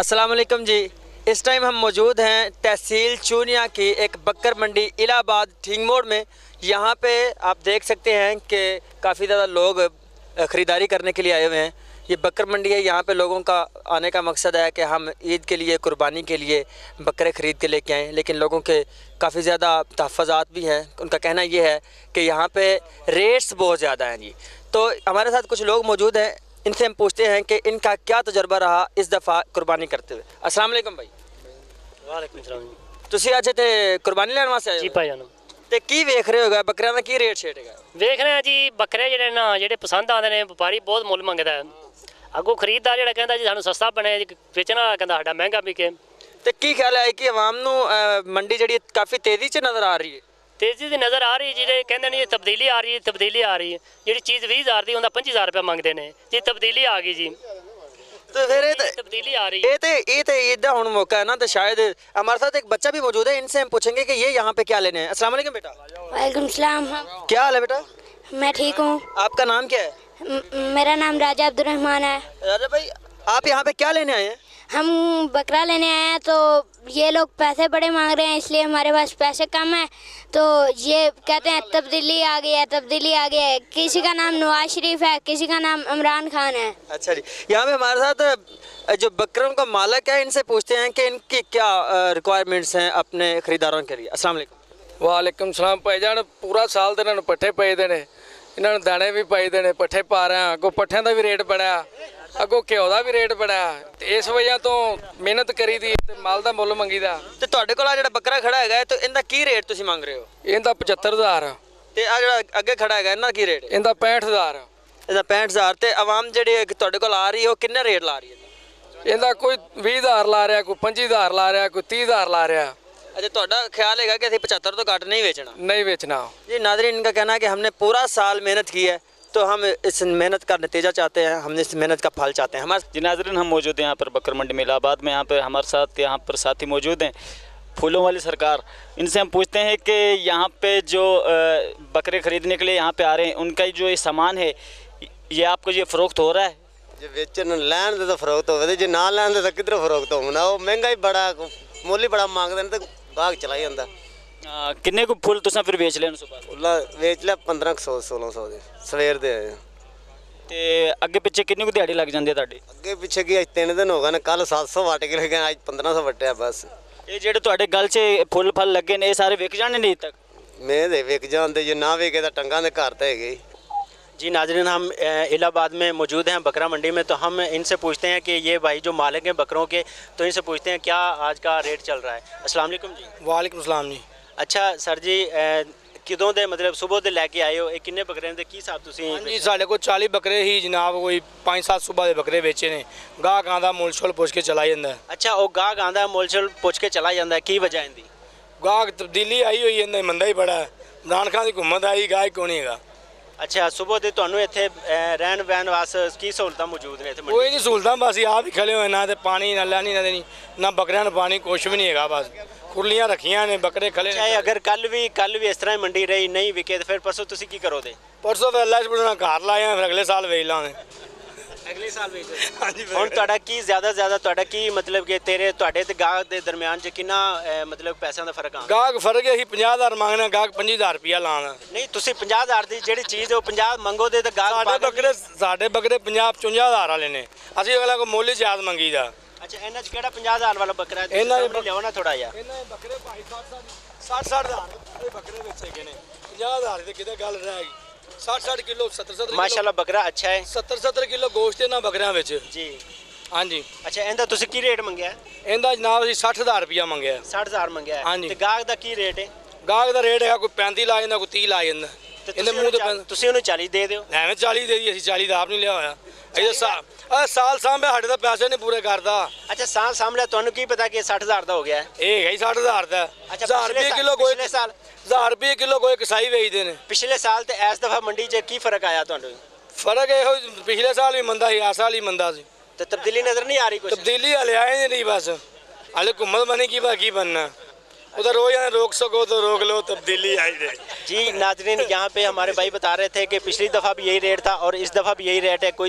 अस्सलाम वालेकुम जी। इस टाइम हम मौजूद हैं तहसील चूनिया की एक बकर मंडी इलाहाबाद ठीक मोड़ में। यहाँ पे आप देख सकते हैं कि काफ़ी ज़्यादा लोग ख़रीदारी करने के लिए आए हुए हैं। ये बकर मंडी है, यहाँ पे लोगों का आने का मकसद है कि हम ईद के लिए, कुर्बानी के लिए बकरे ख़रीद के लेके आएँ। लेकिन लोगों के काफ़ी ज़्यादा तहफ़्फ़ुज़ात भी हैं। उनका कहना ये है कि यहाँ पे रेट्स बहुत ज़्यादा हैं जी। तो हमारे साथ कुछ लोग मौजूद हैं, इनसे हम पूछते हैं कि इनका क्या तजुर्बा रहा इस दफ़ा कुर्बानी करते हुए। अस्सलाम वालेकुम भाई। वालेकुम सलाम। ਤੁਸੀਂ ਅੱਜ ਤੇ ਕੁਰਬਾਨੀ ਲੈਣ ਵਾਸਤੇ ਆਏ जी ਹੋ भाई जान ਤੇ ਕੀ ਵੇਖ ਰਹੇ ਹੋਗਾ ਬੱਕਰਿਆਂ ਦਾ ਕੀ ਰੇਟ ਛੇੜ ਹੈਗਾ? ਵੇਖ ਰਹੇ ਆ ਜੀ ਬੱਕਰੇ ਜਿਹੜੇ ਨਾ ਜਿਹੜੇ ਪਸੰਦ ਆਉਂਦੇ ਨੇ ਵਪਾਰੀ ਬਹੁਤ ਮੁੱਲ ਮੰਗਦਾ ਹੈ। ਅੱਗੋਂ ਖਰੀਦਦਾਰ ਜਿਹੜਾ ਕਹਿੰਦਾ ਜੀ ਸਾਨੂੰ ਸਸਤਾ ਬਣੇ, ਵੇਚਣ ਵਾਲਾ ਕਹਿੰਦਾ ਸਾਡਾ ਮਹਿੰਗਾ ਵਿਕੇ। ਤੇ ਕੀ ਖਿਆਲ ਹੈ ਕਿ ਆਵਾਮ ਨੂੰ ਮੰਡੀ ਜਿਹੜੀ ਕਾਫੀ ਤੇਜ਼ੀ 'ਚ ਨਜ਼ਰ ਆ ਰਹੀ ਹੈ? ਤੇਜ਼ੀ ਦੀ ਨਜ਼ਰ ਆ ਰਹੀ, ਜਿਹੜੇ ਕਹਿੰਦੇ ਨੇ ਤਬਦੀਲੀ ਆ ਰਹੀ ਹੈ, ਤਬਦੀਲੀ ਆ ਰਹੀ ਹੈ। ਜਿਹੜੀ ਚੀਜ਼ 20,000 ਦੀ ਹੁੰਦਾ 25,000 ਰੁਪਏ ਮੰਗਦੇ ਨੇ ਜੀ, ਤਬਦੀਲੀ ਆ ਗਈ ਜੀ। तो फिर तब्दीली आ रही है। ये ईद का हुण मौका है ना, तो शायद हमारे साथ एक बच्चा भी मौजूद है, इनसे हम पूछेंगे कि ये यहाँ पे क्या लेने हैं। अस्सलाम वालेकुम बेटा। वालेकुम सलाम। क्या हाल है बेटा? मैं ठीक हूँ। आपका नाम क्या है? मेरा नाम राजा अब्दुर्रहमान है। राजा भाई, आप यहाँ पे क्या लेने आए हैं? हम बकरा लेने आए हैं, तो ये लोग पैसे बड़े मांग रहे हैं, इसलिए हमारे पास पैसे कम है, तो ये कहते हैं तब्दीली आ गई है, तब्दीली आ गई है। किसी का नाम नवाज शरीफ है, किसी का नाम इमरान खान है। अच्छा जी, यहाँ पे हमारे साथ जो बकरों का मालिक है, इनसे पूछते हैं कि इनकी क्या रिक्वायरमेंट्स हैं अपने ख़रीदारों के लिए। अस्सलाम वालेकुम। वालेकुम सलाम भाईजान। पूरा साल तो इन्होंने पट्ठे पाईदे ने, इन्होंने दाने भी पाईदे ने, पट्ठे पा रहे हैं। अगों पट्ठियां का भी रेट बड़ा, अगों घ्यो का भी रेट बड़ा, तो इस वजह तो मेहनत करी दी ते माल का मुੱਲ मंगीदा। ਤੇ ਤੁਹਾਡੇ ਕੋਲ ਆ ਜਿਹੜਾ ਬੱਕਰਾ ਖੜਾ ਹੈਗਾ ਹੈ, ਤਾਂ ਇਹਦਾ ਕੀ ਰੇਟ ਤੁਸੀਂ ਮੰਗ ਰਹੇ ਹੋ? ਇਹਦਾ 75,000, ਤੇ ਆ ਜਿਹੜਾ ਅੱਗੇ ਖੜਾ ਹੈਗਾ ਇਹਨਾਂ ਦਾ ਕੀ ਰੇਟ ਹੈ? ਇਹਦਾ 65,000, ਇਹਦਾ 65,000। ਤੇ ਆਵਾਮ ਜਿਹੜੀ ਤੁਹਾਡੇ ਕੋਲ ਆ ਰਹੀ ਹੈ ਉਹ ਕਿੰਨੇ ਰੇਟ ਲਾ ਰਹੀ ਹੈ? ਇਹਦਾ ਕੋਈ 20,000 ਲਾ ਰਿਹਾ, ਕੋਈ 25,000 ਲਾ ਰਿਹਾ, ਕੋਈ 30,000 ला रहा। अच्छा, ਤੁਹਾਡਾ ख्याल है कि 75 तो घट नहीं बेचना? नहीं बेचना जी। नाज़रीन, इनका कहना है कि हमने पूरा साल मेहनत की है, तो हम इस मेहनत का नतीजा चाहते हैं, हम इस मेहनत का फल चाहते हैं। हमारे जी नाज़रीन, हम मौजूद हैं यहाँ पर बकर मंडी में इलाहाबाद में। यहाँ पर हमारे साथ यहाँ पर साथी मौजूद हैं फूलों वाली सरकार। इनसे हम पूछते हैं कि यहाँ पे जो बकरे ख़रीदने के लिए यहाँ पे आ रहे हैं, उनका जो ये सामान है, ये आपको ये फ़रोख्त हो रहा है? जे बेचन लैन दे तो फरोख्त हो, जे ना लैन दे तो किधर फरोख्त होना। वो महंगा ही बड़ा, मुੱਲ ही बड़ा मंगदे ने, तो गाहक चला जाता। किन्ने को फुल तुसां फिर बेच लेन सुबह? फुल्ला बेच लिया 1500 1600 ਦੇ ਸਵੇਰ ਦੇ ਆਏ। ਤੇ ਅੱਗੇ ਪਿੱਛੇ ਕਿੰਨੀ ਕੁ ਦਿਹਾੜੀ ਲੱਗ ਜਾਂਦੀ ਹੈ ਤੁਹਾਡੀ? ਅੱਗੇ ਪਿੱਛੇ ਕੀ ਅੱਜ 3 ਦਿਨ ਹੋ ਗਏ ਨੇ, ਕੱਲ 700 ਵਟ ਕੇ ਲਗੇ, ਅੱਜ 1500 ਵਟਿਆ ਬਸ। ਇਹ ਜਿਹੜੇ ਤੁਹਾਡੇ ਗਲ 'ਚ ਫੁੱਲ ਫਲ ਲੱਗੇ ਨੇ, ਇਹ ਸਾਰੇ ਵਿਕ ਜਾਣੇ ਨੇ ਤੱਕ? ਮੈਂ ਦੇ ਵਿਕ ਜਾਂਦੇ, ਜੇ ਨਾ ਵਿਕੇ ਤਾਂ ਟੰਗਾਂ ਦੇ ਘਰ ਤਾਂ ਹੈਗੇ। जी नाज़रीन, हम इलाहाबाद में मौजूद हैं बकरा मंडी में, तो हम इनसे पूछते हैं कि ये भाई जो मालिक हैं बकरों के, तो इनसे पूछते हैं क्या आज का रेट चल रहा है। अस्सलाम वालेकुम जी। वालेकुम सलाम जी। अच्छा सर जी, किदों दे मतलब सुबह दे लैके आए हो, ये किन्ने बकरे ने, की हिसाब तुसीं? जी साढ़े को 40 बकरे ही जनाब, कोई 5-7 सुबह के बकरे बेचे ने। गाहक आंदा मुੱਲ ਛੁੱਲ पुछ के चला जाता है। अच्छा, वो गाहक आंदा मुੱਲ ਛੁੱਲ पुछ के चला जाता है, की वजह इनदी? गाहक तब्दीली आई हुई है, इन्दा मंदा ही बड़ा है, इमरान खान की हुकूमत आई, गाहक क्यों नहीं हैगा। अच्छा, सुबह ਦੇ ਤੁਹਾਨੂੰ ਇੱਥੇ ਰਹਿਣ ਬਹਿਣ ਵਾਸਤੇ ਕੀ ਸਹੂਲਤਾਂ ਮੌਜੂਦ ਨੇ ਇੱਥੇ ਮੰਡੀ? ਕੋਈ ਨਹੀਂ ਸਹੂਲਤਾਂ, ਬਸ ਆਪ ਹੀ ਖੜੇ ਹੋਏ, ਨਾ ਤੇ ਪਾਣੀ ਨਾ ਲੈਣੀ ਨਾ ਦੇਣੀ, ਨਾ ਬੱਕਰਿਆਂ ਨੂੰ ਪਾਣੀ, ਕੁਛ ਵੀ ਨਹੀਂ ਹੈਗਾ। ਬਸ ਖੁਰਲੀਆਂ ਰੱਖੀਆਂ ਨੇ, ਬੱਕਰੇ ਖਲੇ ਨੇ। ਚਾਹੇ ਅਗਰ ਕੱਲ ਵੀ ਇਸ ਤਰ੍ਹਾਂ ਹੀ ਮੰਡੀ ਰਹੀ, ਨਹੀਂ ਵਿਕੇ, ਤੇ ਫਿਰ ਪਰਸੋਂ ਤੁਸੀਂ ਕੀ ਕਰੋਗੇ? ਪਰਸੋਂ ਫਿਰ ਅੱਲਾ ਸੁਬਹਾਨਾ ਘਰ ਲਾਏ ਆ, ਫਿਰ ਅਗਲੇ ਸਾਲ ਵੇਚ ਲਾਂਗੇ। ਅਗਲੇ ਸਾਲ ਵੇਚ ਹਾਂਜੀ। ਹੁਣ ਤੁਹਾਡਾ ਕੀ ਜ਼ਿਆਦਾ ਤੁਹਾਡਾ ਕੀ ਮਤਲਬ ਕਿ ਤੁਹਾਡੇ ਤੇ ਗਾਹਕ ਦੇ ਦਰਮਿਆਨ 'ਚ ਕਿੰਨਾ ਮਤਲਬ ਪੈਸਿਆਂ ਦਾ ਫਰਕ ਆਉਂਦਾ? ਗਾਹਕ ਫਰਕ ਹੈ, 50,000 ਮੰਗਣਾ, ਗਾਹਕ 25,000 ਰੁਪਇਆ ਲਾਉਣਾ। ਨਹੀਂ, ਤੁਸੀਂ 50,000 ਦੀ ਜਿਹੜੀ ਚੀਜ਼ ਉਹ 50 ਮੰਗੋਦੇ ਤਾਂ ਗਾਹਕ ਸਾਡੇ ਬੱਕਰੇ 50-55,000 ਵਾਲੇ ਨੇ, ਅਸੀਂ ਅਗਲਾ ਕੋ ਮੁੱਲ ਜ਼ਿਆਦਾ ਮੰਗੀਦਾ। ਅੱਛਾ, ਇਹਨਾਂ 'ਚ ਕਿਹੜਾ 50,000 ਵਾਲਾ ਬੱਕਰਾ ਹੈ? ਇਹਨਾਂ ਦੇ ਲਿਆਓ ਨਾ ਥੋੜਾ ਜਿਹਾ। ਇਹਨਾਂ ਦੇ ਬੱਕਰੇ ਭਾਈ 60,000 ਦੇ ਬੱਕਰੇ ਵੇਚੇ ਗਏ ਨੇ, 50,000 ਦੀ ਕਿਤੇ ਗੱਲ ਰਹਿ ਗਈ। 60 ਕਿਲੋ 70 ਮਾਸ਼ਾਅੱਲਾ ਬੱਕਰਾ ਅੱਛਾ ਹੈ। 70 ਕਿਲੋ ਗੋਸ਼ਤ ਇਹਨਾਂ ਬੱਕਰਿਆਂ ਵਿੱਚ ਜੀ। ਹਾਂਜੀ। ਅੱਛਾ, ਇਹਦਾ ਤੁਸੀਂ ਕੀ ਰੇਟ ਮੰਗਿਆ? ਇਹਦਾ ਜਨਾਬ ਅਸੀਂ 60,000 ਰੁਪਇਆ ਮੰਗਿਆ। 60,000 ਮੰਗਿਆ ਹਾਂਜੀ। ਤੇ ਗਾਹਕ ਦਾ ਕੀ ਰੇਟ ਹੈ? ਗਾਹਕ ਦਾ ਰੇਟ ਹੈਗਾ ਕੋਈ 35 ਲਾ ਜਾਂਦਾ, ਕੋਈ 30 ਲਾ ਜਾਂਦਾ। ਇਹਦੇ ਮੂੰਹ ਤੇ ਤੁਸੀਂ ਉਹਨੂੰ 40 ਦੇ ਦਿਓ। ਐਵੇਂ 40 ਦੇ ਦੀ, ਅਸੀਂ 40 ਦਾ ਆਪ ਨਹੀਂ ਲਿਆ ਹੋਇਆ। ਇਹ ਸਾਲ ਸਾਂਭਿਆ, ਸਾਡੇ ਤਾਂ ਪੈਸੇ ਨਹੀਂ ਪੂਰੇ ਕਰਦਾ। ਅੱਛਾ, ਸਾਲ ਸਾਹਮਣੇ ਤੁਹਾਨੂੰ ਕੀ ਪਤਾ ਕਿ 60,000 ਦਾ ਹੋ ਗਿਆ ਹੈ? ਇਹ ਹੈਗਾ ਹੀ 60,000 ਦਾ। 1000 ਰੁਪਏ ਕਿਲੋ ਕੋਈ, ਪਿਛਲੇ ਸਾਲ 1000 ਰੁਪਏ ਕਿਲੋ ਕੋਈ ਕਸਾਈ ਵੇਚਦੇ ਨੇ। ਪਿਛਲੇ ਸਾਲ ਤੇ ਇਸ ਦਫਾ ਮੰਡੀ 'ਚ ਕੀ ਫਰਕ ਆਇਆ ਤੁਹਾਨੂੰ? ਫਰਕ ਇਹੋ, ਪਿਛਲੇ ਸਾਲ ਵੀ ਮੰਦਾ ਸੀ, ਇਸ ਸਾਲ ਹੀ ਮੰਦਾ ਸੀ। ਤੇ ਤਬਦੀਲੀ ਨਜ਼ਰ ਨਹੀਂ ਆ ਰਹੀ? ਕੁਛ ਤਬਦੀਲੀ ਹਲੇ ਆਏ नहीं, बस हले घूमत बने की बनना। उधर रोज रोक सको तो रोक लो, तब्दीली आई रही। जी नाज़रीन, यहाँ पे हमारे भाई बता रहे थे कि पिछली दफ़ा भी यही रेट था और इस दफ़ा भी यही रेट है। कोई